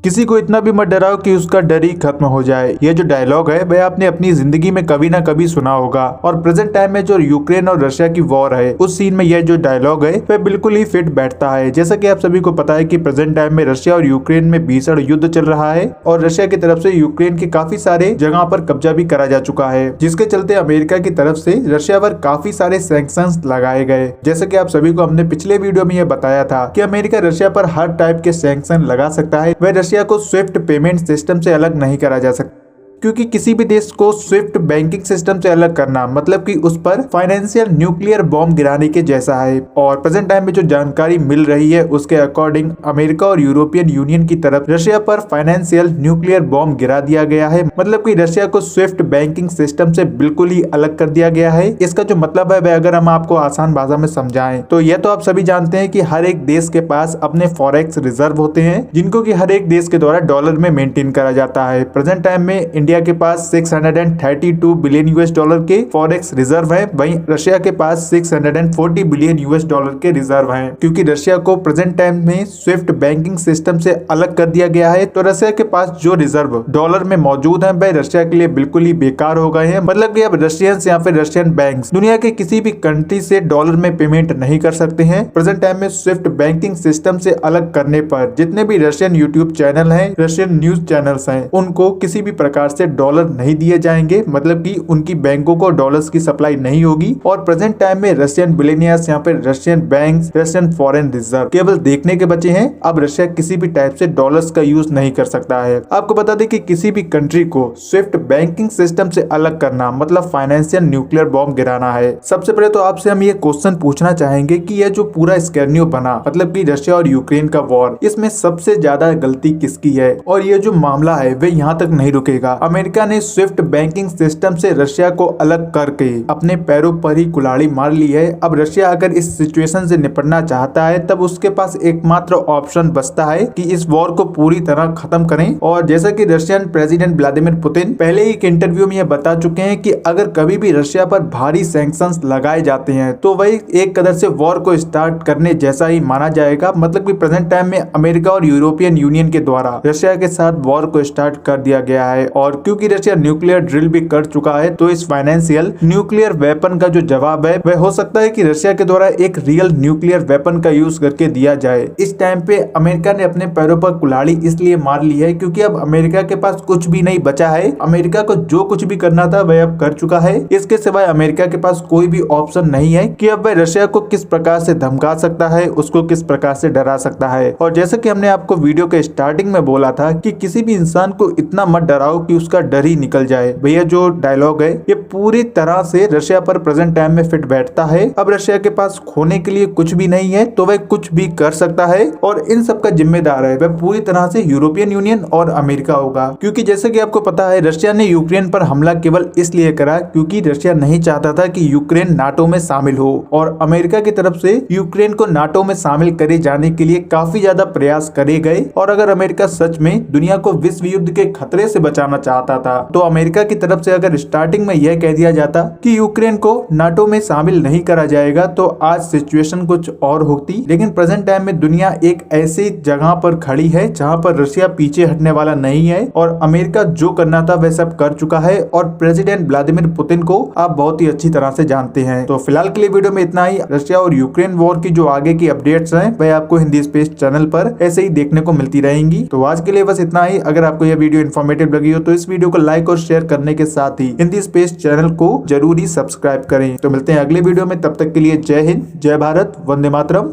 किसी को इतना भी मत डराओ कि उसका डर ही खत्म हो जाए। ये जो डायलॉग है वह आपने अपनी जिंदगी में कभी ना कभी सुना होगा और प्रेजेंट टाइम में जो यूक्रेन और रशिया की वॉर है उस सीन में यह जो डायलॉग है वह बिल्कुल ही फिट बैठता है। जैसा कि आप सभी को पता है कि प्रेजेंट टाइम में रशिया और यूक्रेन में भीषण युद्ध चल रहा है और रशिया की तरफ से यूक्रेन के काफी सारे जगह पर कब्जा भी करा जा चुका है, जिसके चलते अमेरिका की तरफ से रशिया पर काफी सारे सैंक्शंस लगाए गए। जैसे कि आप सभी को हमने पिछले वीडियो में यह बताया था कि अमेरिका रशिया पर हर टाइप के सैंक्शन लगा सकता है। वह रशिया को स्विफ्ट पेमेंट सिस्टम से अलग नहीं करा जा सकता, क्योंकि किसी भी देश को स्विफ्ट बैंकिंग सिस्टम से अलग करना मतलब कि उस पर फाइनेंशियल न्यूक्लियर बॉम्ब गिराने के जैसा है। और प्रेजेंट टाइम में जो जानकारी मिल रही है उसके अकॉर्डिंग अमेरिका और यूरोपियन यूनियन की तरफ रशिया पर फाइनेंशियल न्यूक्लियर बॉम्ब गिरा दिया गया है, मतलब कि रशिया को स्विफ्ट बैंकिंग सिस्टम से बिल्कुल ही अलग कर दिया गया है। इसका जो मतलब है वह अगर हम आपको आसान भाषा में समझाएं तो यह तो आप सभी जानते हैं कि हर एक देश के पास अपने फॉरेक्स रिजर्व होते हैं, जिनको कि हर एक देश के द्वारा डॉलर में मेंटेन करा जाता है। प्रेजेंट टाइम में इंडिया के पास 632 बिलियन यूएस डॉलर के फॉरेक्स रिजर्व हैं, वहीं रशिया के पास 640 बिलियन यूएस डॉलर के रिजर्व हैं। क्योंकि रशिया को प्रेजेंट टाइम में स्विफ्ट बैंकिंग सिस्टम से अलग कर दिया गया है तो रशिया के पास जो रिजर्व डॉलर में मौजूद है वह रशिया के लिए बिल्कुल ही बेकार हो गए हैं। मतलब कि अब रशियंस या फिर रशियन बैंक दुनिया के किसी भी कंट्री से डॉलर में पेमेंट नहीं कर सकते हैं। प्रेजेंट टाइम में स्विफ्ट बैंकिंग सिस्टम से अलग करने पर जितने भी रशियन यूट्यूब चैनल हैं, रशियन न्यूज चैनल्स हैं, उनको किसी भी प्रकार से डॉलर नहीं दिए जाएंगे, मतलब कि उनकी बैंकों को डॉलर्स की सप्लाई नहीं होगी। और प्रेजेंट टाइम में रशियन बिलियनियर्स यहाँ पे Russian banks, Russian foreign reserve केवल देखने के बचे हैं। अब रशिया किसी भी टाइप से डॉलर्स का यूज नहीं कर सकता है। आपको बता दें कि किसी भी कंट्री को स्विफ्ट बैंकिंग सिस्टम से अलग करना मतलब फाइनेंशियल न्यूक्लियर बॉम्ब गिराना है। सबसे पहले तो आपसे हम ये क्वेश्चन पूछना चाहेंगे कि यह जो पूरा स्कैनियो बना मतलब कि रशिया और यूक्रेन का वॉर, इसमें सबसे ज्यादा गलती किसकी है? और ये जो मामला है वह यहाँ तक नहीं रुकेगा। अमेरिका ने स्विफ्ट बैंकिंग सिस्टम से रशिया को अलग करके अपने पैरों पर ही कुल्हाड़ी मार ली है। अब रशिया अगर इस सिचुएशन से निपटना चाहता है तब उसके पास एकमात्र ऑप्शन बचता है कि इस वॉर को पूरी तरह खत्म करें। और जैसा कि रशियन प्रेसिडेंट व्लादिमीर पुतिन पहले ही एक इंटरव्यू में यह बता चुके हैं कि अगर कभी भी रशिया पर भारी सैंक्शंस लगाए जाते हैं तो वही एक कदर से वॉर को स्टार्ट करने जैसा ही माना जाएगा। मतलब कि प्रेजेंट टाइम में अमेरिका और यूरोपियन यूनियन के द्वारा रशिया के साथ वॉर को स्टार्ट कर दिया गया है। और क्योंकि रशिया न्यूक्लियर ड्रिल भी कर चुका है तो इस फाइनेंशियल न्यूक्लियर वेपन का जो जवाब है वह हो सकता है कि रशिया के द्वारा एक रियल न्यूक्लियर वेपन का यूज करके दिया जाए। इस टाइम पे अमेरिका ने अपने पैरों पर कुल्हाड़ी इसलिए मार ली है क्योंकि अब अमेरिका के पास कुछ भी नहीं बचा है। अमेरिका को जो कुछ भी करना था वह अब कर चुका है। इसके सिवाय अमेरिका के पास कोई भी ऑप्शन नहीं है कि अब वह रशिया को किस प्रकार से धमका सकता है, उसको किस प्रकार से डरा सकता है। और जैसे कि हमने आपको वीडियो के स्टार्टिंग में बोला था कि किसी भी इंसान को इतना मत डराओ कि उसका डर ही निकल जाए। भैया जो डायलॉग है ये पूरी तरह से रशिया पर प्रेजेंट टाइम में फिट बैठता है। अब रशिया के पास खोने के लिए कुछ भी नहीं है तो वह कुछ भी कर सकता है और इन सब का जिम्मेदार है वह पूरी तरह से यूरोपियन यूनियन और अमेरिका होगा। क्योंकि जैसे कि आपको पता है रशिया ने यूक्रेन पर हमला केवल इसलिए करा क्योंकि रशिया नहीं चाहता था कि यूक्रेन नाटो में शामिल हो और अमेरिका की तरफ से यूक्रेन को नाटो में शामिल करे जाने के लिए काफी ज्यादा प्रयास करे गए। और अगर अमेरिका सच में दुनिया को विश्व युद्ध के खतरे से बचाना चाहता था तो अमेरिका की तरफ से अगर स्टार्टिंग में यह कह दिया जाता कि यूक्रेन को नाटो में शामिल नहीं करा जाएगा तो आज सिचुएशन कुछ और होती। लेकिन प्रेजेंट टाइम में दुनिया एक ऐसी जगह पर खड़ी है जहां पर रशिया पीछे हटने वाला नहीं है और अमेरिका जो करना था वह सब कर चुका है और प्रेसिडेंट व्लादिमीर पुतिन को आप बहुत ही अच्छी तरह से जानते हैं। तो फिलहाल के लिए वीडियो में इतना ही। रशिया और यूक्रेन वॉर की जो आगे की अपडेट्स हैं वह आपको हिंदी स्पेस चैनल पर ऐसे ही देखने को मिलती रहेंगी। तो आज के लिए बस इतना ही। अगर आपको यह वीडियो इन्फॉर्मेटिव लगी हो तो इस वीडियो को लाइक और शेयर करने के साथ ही हिंदी स्पेस चैनल को जरूर ही सब्सक्राइब करें। तो मिलते हैं अगले वीडियो में, तब तक के लिए जय हिंद, जय भारत, वंदे मातरम।